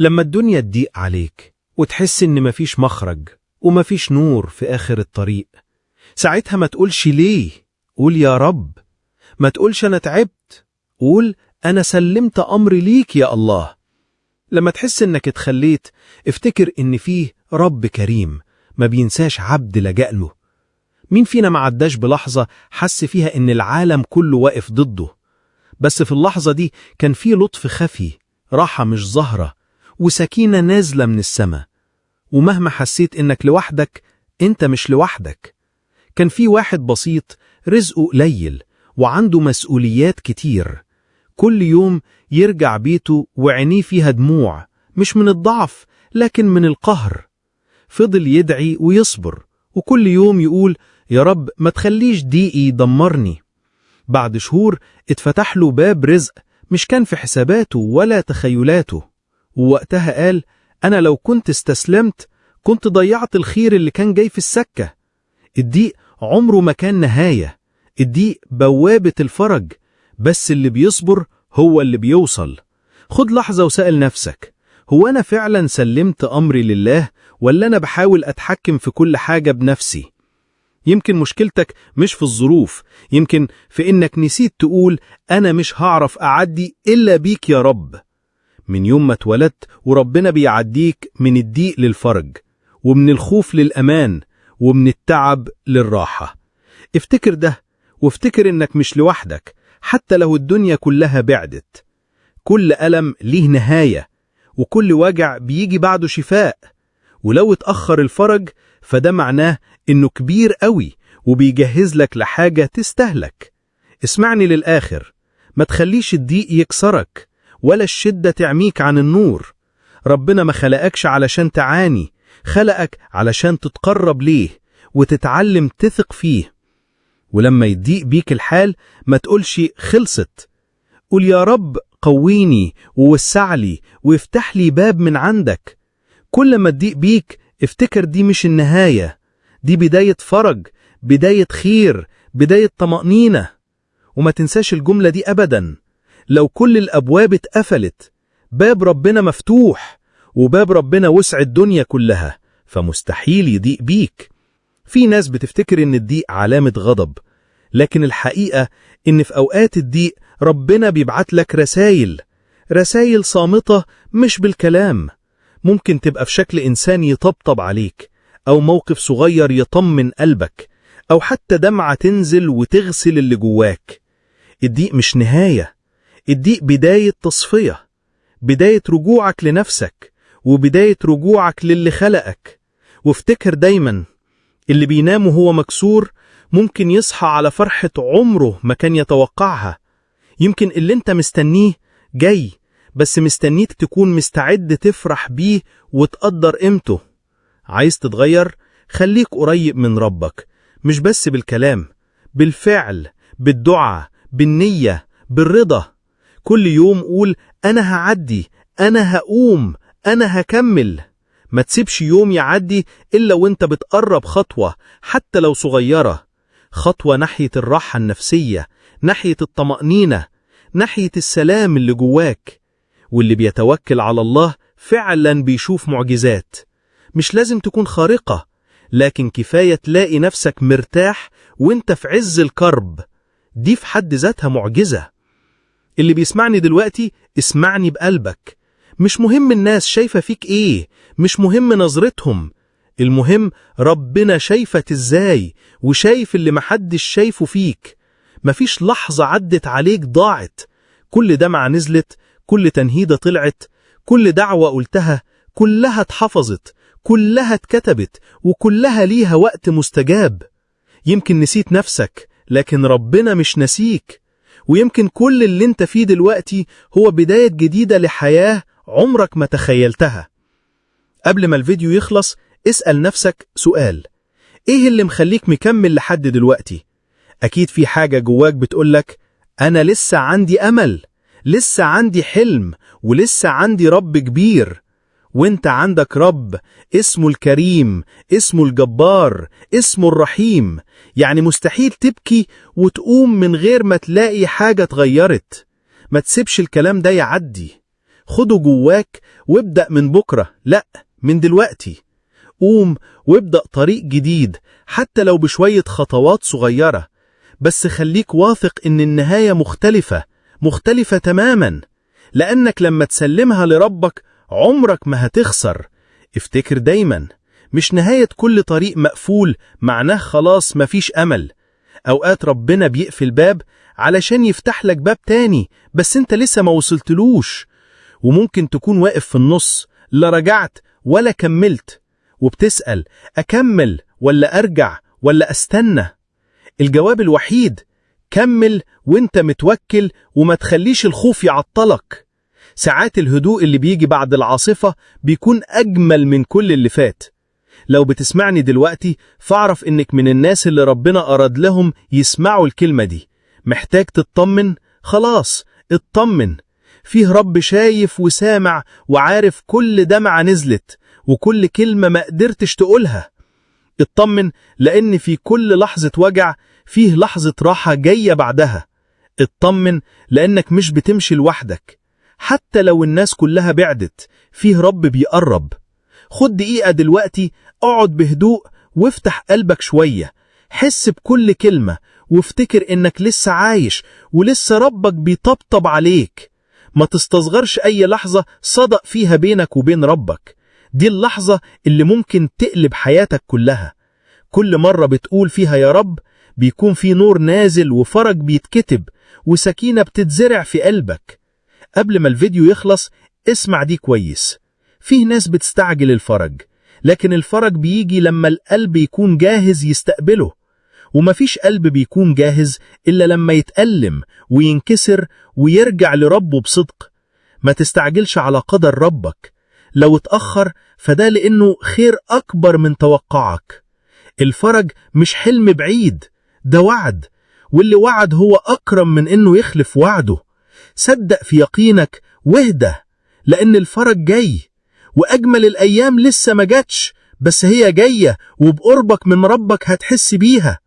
لما الدنيا تضيق عليك وتحس إن مفيش مخرج ومفيش نور في آخر الطريق، ساعتها ما تقولش ليه، قول يا رب. ما تقولش أنا تعبت، قول أنا سلمت أمري ليك يا الله. لما تحس إنك اتخليت، افتكر إن فيه رب كريم ما بينساش عبد لجأ له. مين فينا ما عداش بلحظة حس فيها إن العالم كله واقف ضده، بس في اللحظة دي كان فيه لطف خفي، راحة مش ظاهرة، وسكينة نازلة من السماء. ومهما حسيت إنك لوحدك، أنت مش لوحدك. كان في واحد بسيط رزقه قليل وعنده مسؤوليات كتير، كل يوم يرجع بيته وعينيه فيها دموع، مش من الضعف لكن من القهر. فضل يدعي ويصبر، وكل يوم يقول يا رب ما تخليش ضيقي يدمرني. بعد شهور اتفتح له باب رزق مش كان في حساباته ولا تخيلاته، ووقتها قال أنا لو كنت استسلمت كنت ضيعت الخير اللي كان جاي في السكة. الضيق عمره ما كان نهاية، الضيق بوابة الفرج، بس اللي بيصبر هو اللي بيوصل. خد لحظة وسأل نفسك، هو أنا فعلا سلمت أمري لله ولا أنا بحاول أتحكم في كل حاجة بنفسي؟ يمكن مشكلتك مش في الظروف، يمكن في إنك نسيت تقول أنا مش هعرف أعدي إلا بيك يا رب. من يوم ما اتولدت وربنا بيعديك من الضيق للفرج، ومن الخوف للأمان، ومن التعب للراحة. افتكر ده، وافتكر إنك مش لوحدك حتى لو الدنيا كلها بعدت. كل ألم ليه نهاية، وكل وجع بيجي بعده شفاء. ولو اتأخر الفرج فده معناه إنه كبير قوي وبيجهز لك لحاجة تستهلك. اسمعني للآخر، ما تخليش الضيق يكسرك ولا الشدة تعميك عن النور. ربنا ما خلقكش علشان تعاني، خلقك علشان تتقرب ليه وتتعلم تثق فيه. ولما يضيق بيك الحال ما تقولش خلصت، قول يا رب قويني ووسع لي وافتح لي باب من عندك. كل ما تضيق بيك افتكر دي مش النهاية، دي بداية فرج، بداية خير، بداية طمأنينة. وما تنساش الجملة دي أبدا، لو كل الأبواب اتقفلت باب ربنا مفتوح، وباب ربنا وسع الدنيا كلها، فمستحيل يضيق بيك. في ناس بتفتكر إن الضيق علامة غضب، لكن الحقيقة إن في أوقات الضيق ربنا بيبعت لك رسائل صامتة مش بالكلام. ممكن تبقى في شكل إنسان يطبطب عليك، أو موقف صغير يطمن قلبك، أو حتى دمعة تنزل وتغسل اللي جواك. الضيق مش نهاية، الضيق بداية تصفية، بداية رجوعك لنفسك، وبداية رجوعك للي خلقك. وافتكر دايما، اللي بينام وهو مكسور ممكن يصحى على فرحة عمره ما كان يتوقعها. يمكن اللي انت مستنيه جاي، بس مستنيك تكون مستعد تفرح بيه وتقدر قيمته. عايز تتغير؟ خليك قريب من ربك، مش بس بالكلام، بالفعل، بالدعاء، بالنية، بالرضا. كل يوم قول أنا هعدي، أنا هقوم، أنا هكمل. ما تسيبش يوم يعدي إلا وانت بتقرب خطوة، حتى لو صغيرة، خطوة ناحية الراحة النفسية، ناحية الطمأنينة، ناحية السلام اللي جواك. واللي بيتوكل على الله فعلا بيشوف معجزات. مش لازم تكون خارقة، لكن كفاية تلاقي نفسك مرتاح وانت في عز الكرب، دي في حد ذاتها معجزة. اللي بيسمعني دلوقتي اسمعني بقلبك، مش مهم الناس شايفة فيك ايه، مش مهم نظرتهم، المهم ربنا شايفك ازاي، وشايف اللي محدش شايفه فيك. مفيش لحظة عدت عليك ضاعت، كل دمعة نزلت، كل تنهيدة طلعت، كل دعوة قلتها، كلها اتحفظت، كلها اتكتبت، وكلها ليها وقت مستجاب. يمكن نسيت نفسك، لكن ربنا مش نسيك. ويمكن كل اللي انت فيه دلوقتي هو بداية جديدة لحياة عمرك ما تخيلتها. قبل ما الفيديو يخلص اسأل نفسك سؤال، ايه اللي مخليك مكمل لحد دلوقتي؟ اكيد في حاجة جواك بتقولك انا لسه عندي امل، لسه عندي حلم، ولسه عندي رب كبير. وانت عندك رب اسمه الكريم، اسمه الجبار، اسمه الرحيم. يعني مستحيل تبكي وتقوم من غير ما تلاقي حاجة اتغيرت. ما تسيبش الكلام ده يعدي، خده جواك وابدأ من بكرة، لأ، من دلوقتي. قوم وابدأ طريق جديد حتى لو بشوية خطوات صغيرة، بس خليك واثق إن النهاية مختلفة تماما، لأنك لما تسلمها لربك عمرك ما هتخسر. افتكر دايما، مش نهاية كل طريق مقفول معناه خلاص مفيش أمل. أوقات ربنا بيقفل باب علشان يفتح لك باب تاني، بس انت لسه ما وصلتلوش. وممكن تكون واقف في النص، لا رجعت ولا كملت، وبتسأل أكمل ولا أرجع ولا أستنى؟ الجواب الوحيد: كمل وانت متوكل، وما تخليش الخوف يعطلك. ساعات الهدوء اللي بيجي بعد العاصفة بيكون أجمل من كل اللي فات. لو بتسمعني دلوقتي فاعرف إنك من الناس اللي ربنا أراد لهم يسمعوا الكلمة دي. محتاج تطمن؟ خلاص اطمن، فيه رب شايف وسامع وعارف كل دمعة نزلت وكل كلمة ما قدرتش تقولها. اطمن، لأن في كل لحظة وجع فيه لحظة راحة جاية بعدها. اطمن لأنك مش بتمشي لوحدك، حتى لو الناس كلها بعدت فيه رب بيقرب. خد دقيقة دلوقتي، اقعد بهدوء وافتح قلبك شوية، حس بكل كلمة وافتكر إنك لسه عايش ولسه ربك بيطبطب عليك. ما تستصغرش أي لحظة صدق فيها بينك وبين ربك، دي اللحظة اللي ممكن تقلب حياتك كلها. كل مرة بتقول فيها يا رب بيكون في نور نازل وفرج بيتكتب وسكينة بتتزرع في قلبك. قبل ما الفيديو يخلص اسمع دي كويس، فيه ناس بتستعجل الفرج، لكن الفرج بيجي لما القلب يكون جاهز يستقبله، ومفيش قلب بيكون جاهز إلا لما يتألم وينكسر ويرجع لربه بصدق. ما تستعجلش على قدر ربك، لو اتأخر فده لأنه خير أكبر من توقعك. الفرج مش حلم بعيد، ده وعد، واللي وعد هو أكرم من إنه يخلف وعده. صدق في يقينك واهدى، لأن الفرج جاي، وأجمل الأيام لسه ما جاتش، بس هي جاية، وبقربك من ربك هتحس بيها.